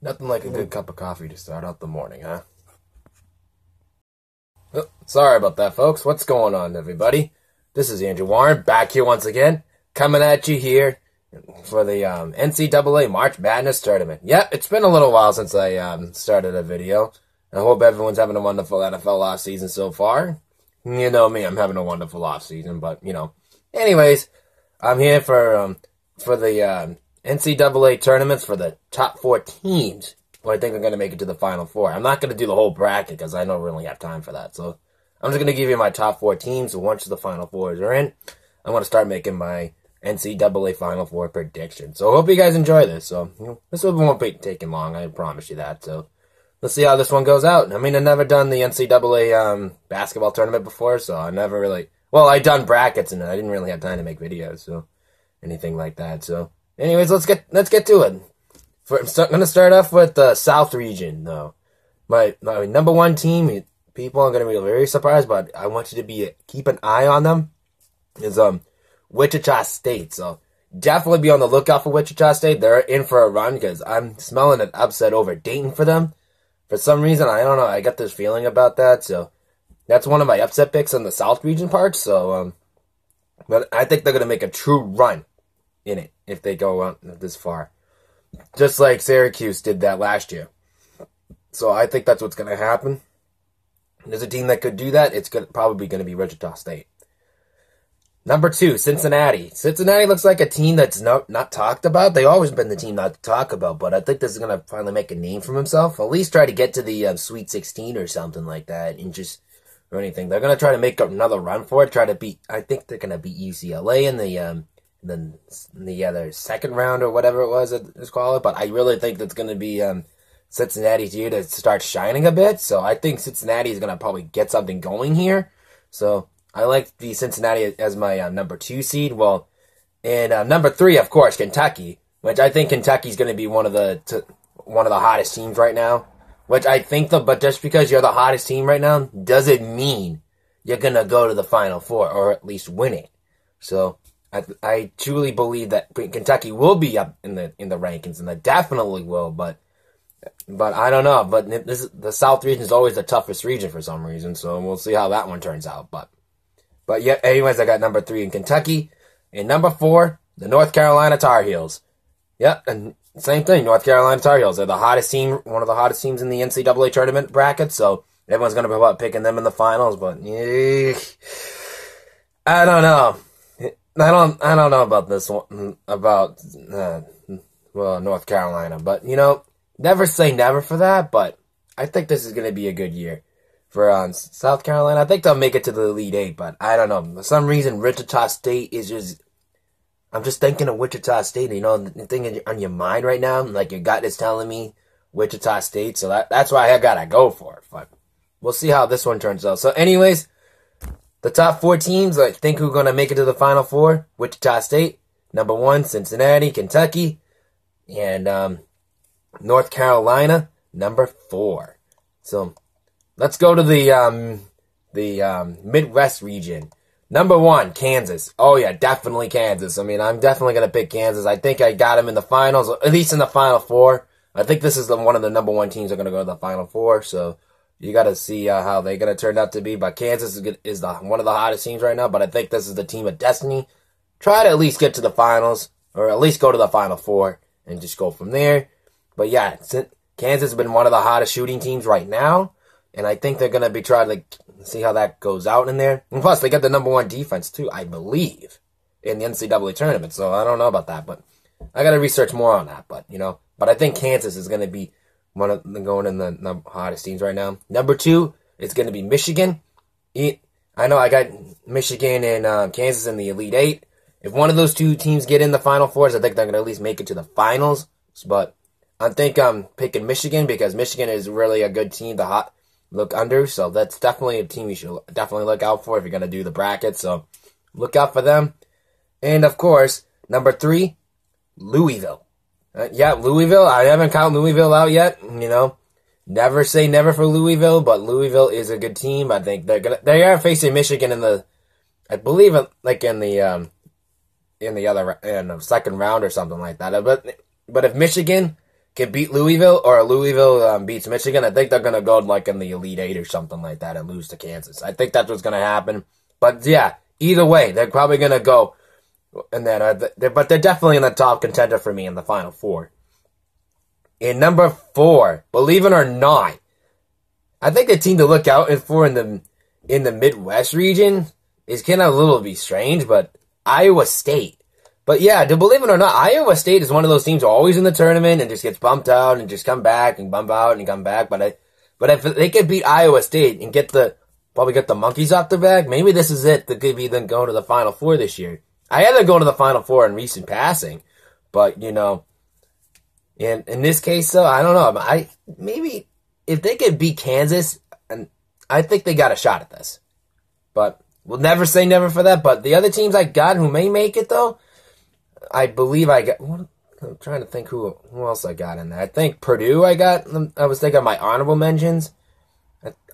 Nothing like a good cup of coffee to start out the morning, huh? Oh, sorry about that, folks. What's going on, everybody? This is Andrew Warren, back here once again, coming at you here for the NCAA March Madness Tournament. Yep, it's been a little while since I started a video. I hope everyone's having a wonderful NFL offseason so far. You know me, I'm having a wonderful offseason, but, Anyways, I'm here for the NCAA tournaments for the top 4 teams who I think are going to make it to the Final Four. I'm not going to do the whole bracket because I don't really have time for that. So I'm just going to give you my top 4 teams. So once the Final Fours are in, I'm going to start making my NCAA Final Four prediction. So I hope you guys enjoy this. So this one won't be taking long. I promise you that. So let's see how this one goes out. I mean, I've never done the NCAA basketball tournament before, so I never really... Well, I done brackets, and I didn't really have time to make videos, so anything like that. So anyways, let's get to it. I'm going to start off with the South region, though. My number 1 team, people are going to be very surprised, but I want you to keep an eye on them, is Wichita State. So definitely be on the lookout for Wichita State. They're in for a run because I'm smelling an upset over Dayton for them. For some reason, I don't know, I got this feeling about that, so that's one of my upset picks in the South region part, so, but I think they're going to make a true run in it if they go out this far. Just like Syracuse did that last year. So I think that's what's going to happen. There's a team that could do that. It's probably going to be Wichita State. Number 2, Cincinnati. Cincinnati looks like a team that's not talked about. They've always been the team not to talk about, but I think this is going to finally make a name for himself. At least try to get to the Sweet 16 or something like that, or anything. They're going to try to make another run for it. I think they're going to beat UCLA in the other second round or whatever it was, let's call it. But I really think that's going to be Cincinnati's year to start shining a bit. So I think Cincinnati is going to probably get something going here. So I like the Cincinnati as my number 2 seed. Well, and number 3, of course, Kentucky, which I think Kentucky's going to be one of the hottest teams right now. Which I think, but just because you're the hottest team right now doesn't mean you're going to go to the Final Four or at least win it. So I truly believe that Kentucky will be up in the rankings, and they definitely will. But I don't know. But the South region is always the toughest region for some reason, so we'll see how that one turns out. But yeah, anyways, I got number 3 in Kentucky, and number 4, the North Carolina Tar Heels. Yep, and same thing, North Carolina Tar Heels. They're the hottest team, one of the hottest teams in the NCAA tournament bracket, so everyone's going to be about picking them in the finals, but I don't know. I don't know about this one, about North Carolina, but, never say never for that, but I think this is going to be a good year for South Carolina. I think they'll make it to the Elite 8, but I don't know. For some reason, Wichita State is just... I'm just thinking of Wichita State, the thing on your mind right now, like your gut is telling me Wichita State, so that's why I gotta go for it, but we'll see how this one turns out. So anyways, the top 4 teams, I think who are going to make it to the Final Four, Wichita State, number 1, Cincinnati, Kentucky, and North Carolina, number 4. So let's go to the Midwest region. Number 1, Kansas. Oh, yeah, definitely Kansas. I mean, I'm definitely going to pick Kansas. I think I got them in the finals, at least in the Final Four. I think this is one of the number 1 teams that are going to go to the Final Four, so you got to see how they're going to turn out to be. But Kansas is one of the hottest teams right now, but I think this is the team of destiny. Try to at least get to the finals, or at least go to the Final Four, and just go from there. But yeah, Kansas has been one of the hottest shooting teams right now, and I think they're going to be trying to see how that goes out in there. And plus, they got the number 1 defense, too, I believe, in the NCAA tournament. So I don't know about that, but I got to research more on that. But, but I think Kansas is going to be one of them going in the hottest teams right now. Number 2 is going to be Michigan. I know I got Michigan and Kansas in the Elite 8. If one of those 2 teams get in the Final Fours, I think they're going to at least make it to the finals. But I think I'm picking Michigan because Michigan is really a good team to look under, so that's definitely a team you should definitely look out for if you're going to do the bracket, so look out for them. And, of course, number 3, Louisville. Yeah, Louisville, I haven't counted Louisville out yet, never say never for Louisville, but Louisville is a good team. I think they are facing Michigan in the, I believe, like in the second round or something like that, but if Michigan can beat Louisville, or Louisville beats Michigan, I think they're going to go like in the Elite Eight or something like that and lose to Kansas. I think that's what's going to happen. But yeah, either way, they're probably going to go. And then, but they're definitely in the top contender for me in the Final Four. In number 4, believe it or not, I think the team to look out for in the Midwest region is kind of a little bit strange, but Iowa State. But yeah, to believe it or not, Iowa State is one of those teams who are always in the tournament and just gets bumped out and just come back and bump out and come back. But if they could beat Iowa State and probably get the monkeys off their back, maybe this is it. They could be then going to the Final Four this year. I had them go to the Final Four in recent passing, but you know, in this case, though, I don't know. Maybe if they could beat Kansas, and I think they got a shot at this. But we'll never say never for that. But the other teams I got who may make it, though, I believe I got. I'm trying to think who else I got in there. I think Purdue. I was thinking of my honorable mentions.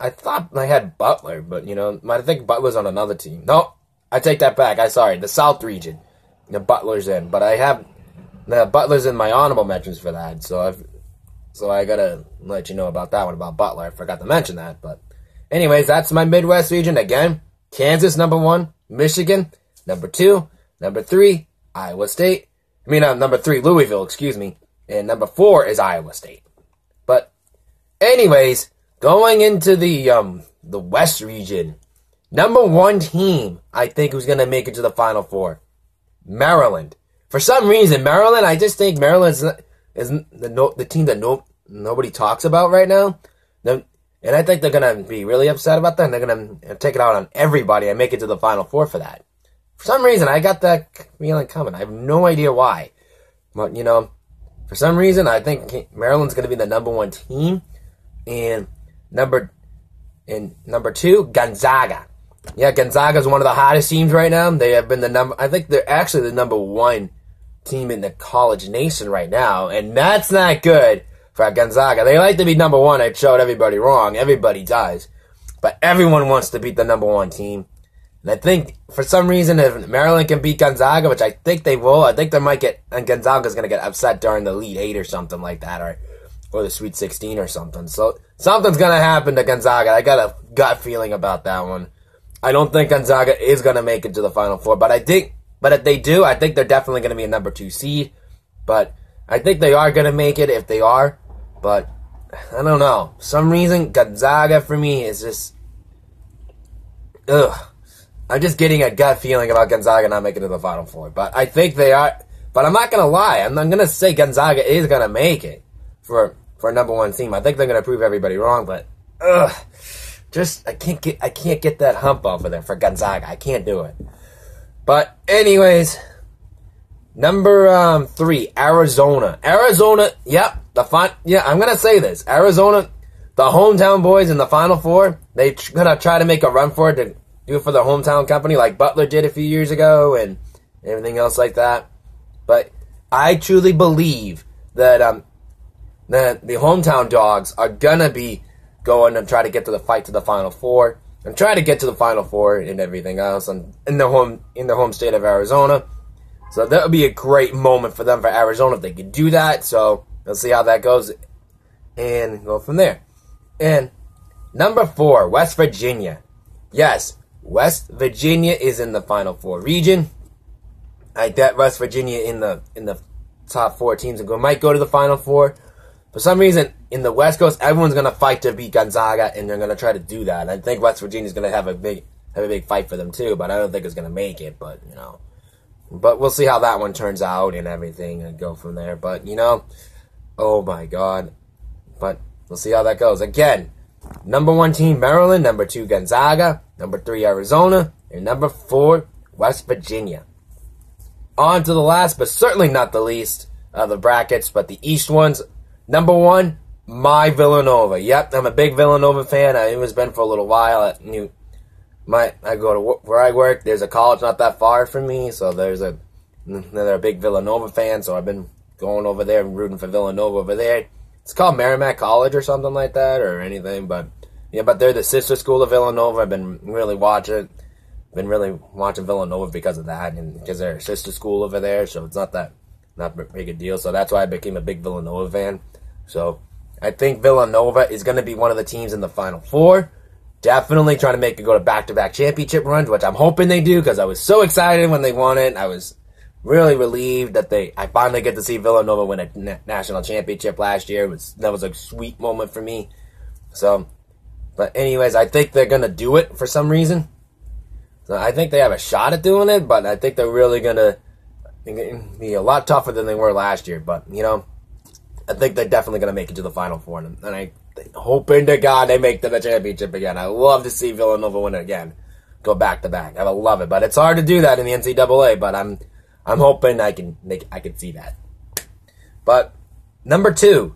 I thought I had Butler, but you know, I think Butler's on another team. No, I take that back. The South region. The Butler's in, but I have the Butler's in my honorable mentions for that. So I gotta let you know about that one about Butler. I forgot to mention that, but anyways, that's my Midwest region again. Kansas number 1, Michigan number 2, number 3. Iowa State. Number 3, Louisville, excuse me. And number 4 is Iowa State. But anyways, going into the West region, number 1 team I think who's going to make it to the Final Four, Maryland. For some reason, Maryland, I just think Maryland is the team that nobody talks about right now. And I think they're going to be really upset about that, and they're going to take it out on everybody and make it to the Final Four for that. For some reason, I got that feeling coming. I have no idea why. But, you know, for some reason, I think Maryland's going to be the number 1 team. And number 2, Gonzaga. Yeah, Gonzaga is one of the hottest teams right now. They have been I think they're actually the number 1 team in the college nation right now. And that's not good for Gonzaga. They like to be number 1. I showed everybody wrong. Everybody does. But everyone wants to beat the number 1 team. And I think, for some reason, if Maryland can beat Gonzaga, which I think they will, I think they might and Gonzaga's going to get upset during the Elite 8 or something like that, or the Sweet 16 or something. So, something's going to happen to Gonzaga. I got a gut feeling about that one. I don't think Gonzaga is going to make it to the Final Four, but if they do, I think they're definitely going to be a number 2 seed. But I think they are going to make it if they are. But, I don't know. For some reason, Gonzaga for me is just, I'm just getting a gut feeling about Gonzaga not making it to the Final Four. But I think they are. But I'm not going to lie. I'm going to say Gonzaga is going to make it for a number 1 team. I think they're going to prove everybody wrong. But, I can't get that hump off of there for Gonzaga. I can't do it. But anyways, number 3, Arizona. Arizona, yep. I'm going to say this. Arizona, the hometown boys in the Final Four, they're going to try to make a run for it to do it for their hometown company like Butler did a few years ago and everything else like that. But I truly believe that the hometown dogs are going to be going and try to get to the fight to the Final Four and try to get to the Final Four and everything else in their home state of Arizona. So that would be a great moment for them, for Arizona, if they could do that. So we'll see how that goes and go from there. And number 4, West Virginia. Yes, West Virginia is in the Final Four region. I bet West Virginia in the top 4 teams might go to the Final Four. For some reason, in the West Coast, everyone's going to fight to beat Gonzaga, and they're going to try to do that. I think West Virginia's going to have a big fight for them too, but I don't think it's going to make it. But you know, but we'll see how that one turns out and everything, and go from there. But you know, oh my God! But we'll see how that goes. Again, number 1 team Maryland, number 2 Gonzaga, number 3 Arizona, and number 4 West Virginia. On to the last, but certainly not the least of the brackets, but the East ones. Number 1, my Villanova. Yep, I'm a big Villanova fan. It has been for a little while. I go to where I work. There's a college not that far from me, so they're a big Villanova fan. So I've been going over there and rooting for Villanova over there. It's called Merrimack College or something like that, or anything. But yeah, but they're the sister school of Villanova. I've been really watching Villanova because of that, and because they're a sister school over there. So it's not a big a deal. So that's why I became a big Villanova fan. So I think Villanova is going to be one of the teams in the Final Four. Definitely trying to make it go to back-to-back championship runs, which I'm hoping they do because I was so excited when they won it. I was really relieved that I finally get to see Villanova win a national championship last year. That was a sweet moment for me. So, but anyways, I think they're going to do it for some reason. So I think they have a shot at doing it, but I think they're really going to be a lot tougher than they were last year. But, I think they're definitely going to make it to the Final Four. And I hoping to God they make the championship again. I love to see Villanova win it again. Go back-to-back. I would love it. But it's hard to do that in the NCAA, but I'm hoping I can see that. But number 2,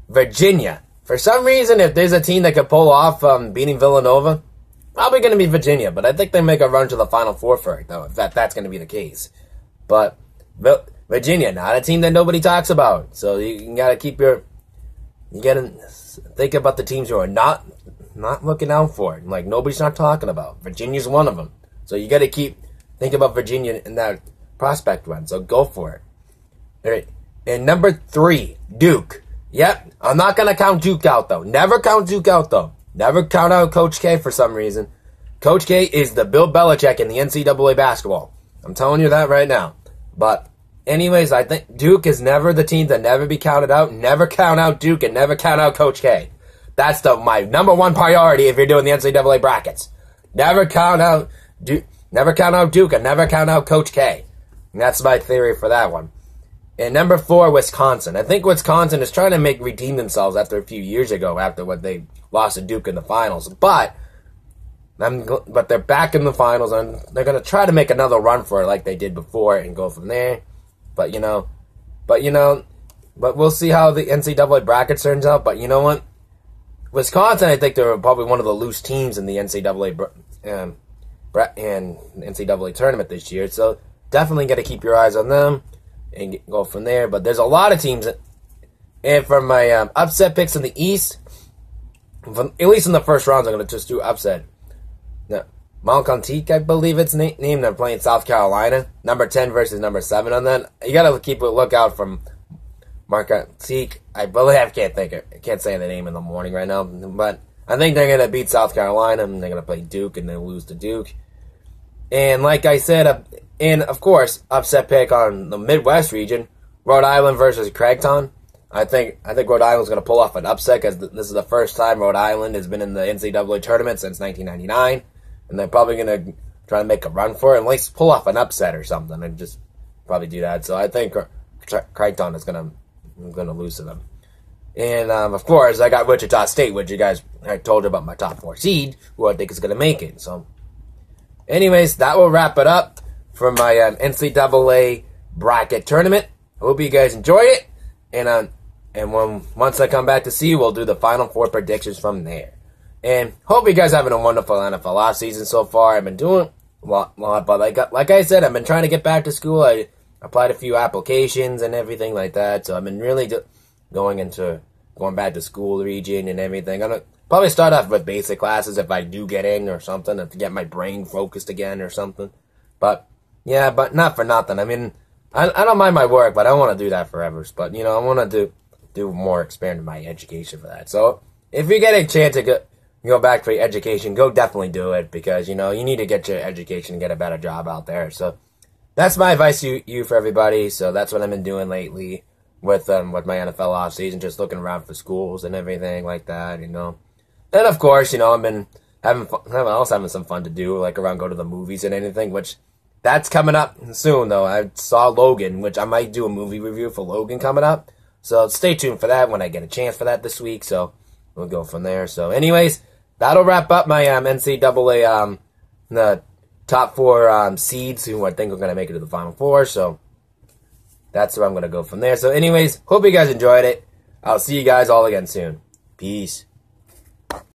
Virginia. For some reason, if there's a team that could pull off beating Villanova, probably going to be Virginia. But I think they make a run to the Final Four for it, though, if that's going to be the case. But Virginia, not a team that nobody talks about. So you got to think about the teams who are not looking out for it. Like nobody's not talking about. Virginia's one of them. So you got to think about Virginia in that prospect run. So go for it. All right. And number 3, Duke. Yep. I'm not going to count Duke out, though. Never count Duke out, though. Never count out Coach K for some reason. Coach K is the Bill Belichick in the NCAA basketball. I'm telling you that right now. But anyways, I think Duke is never the team to never be counted out. Never count out Duke and never count out Coach K. That's my number 1 priority if you're doing the NCAA brackets. Never count out Duke. Never count out Duke and never count out Coach K. And that's my theory for that one. And number 4, Wisconsin. I think Wisconsin is trying to redeem themselves after a few years ago, after what they lost to Duke in the finals. But they're back in the finals, and they're going to try to make another run for it like they did before and go from there. But we'll see how the NCAA bracket turns out. But you know what? Wisconsin, I think they're probably one of the loose teams in the NCAA tournament this year. So definitely got to keep your eyes on them and go from there. But there's a lot of teams. And for my upset picks in the East, at least in the first rounds, I'm going to just do upset. Now, Malcontique, I believe it's named. They're playing South Carolina. Number 10 versus number 7 on that. You got to keep a lookout from Malcontique. I can't say the name in the morning right now. But I think they're going to beat South Carolina, and they're going to play Duke, and they'll lose to Duke. And like I said, and of course, upset pick on the Midwest region, Rhode Island versus Creighton. I think Rhode Island's going to pull off an upset because this is the first time Rhode Island has been in the NCAA tournament since 1999, and they're probably going to try to make a run for it and at least pull off an upset or something and just probably do that. So I think Creighton is going to lose to them. And of course, I got Wichita State, which I told you about my top 4 seed, who I think is going to make it. So, anyways, that will wrap it up for my NCAA bracket tournament. I hope you guys enjoy it. And once I come back to see you, we'll do the Final Four predictions from there. And hope you guys are having a wonderful NFL offseason so far. I've been doing a lot, but like I said, I've been trying to get back to school. I applied a few applications and everything like that. So I've been really going back to school region and everything. I'm going to probably start off with basic classes if I do get in or something, to get my brain focused again or something. But, yeah, but not for nothing. I mean, I don't mind my work, but I don't want to do that forever. But, I want to do more, expand my education for that. So, if you get a chance to go back for your education, go definitely do it. Because, you need to get your education and get a better job out there. So, that's my advice to you for everybody. So, that's what I've been doing lately with my NFL offseason. Just looking around for schools and everything like that, And, of course, I've been having some fun to do, like around go to the movies and anything, which that's coming up soon, though. I saw Logan, which I might do a movie review for Logan coming up. So stay tuned for that when I get a chance for that this week. So we'll go from there. So anyways, that'll wrap up my NCAA the top 4 seeds who I think are going to make it to the Final Four. So that's where I'm going to go from there. So anyways, hope you guys enjoyed it. I'll see you guys all again soon. Peace.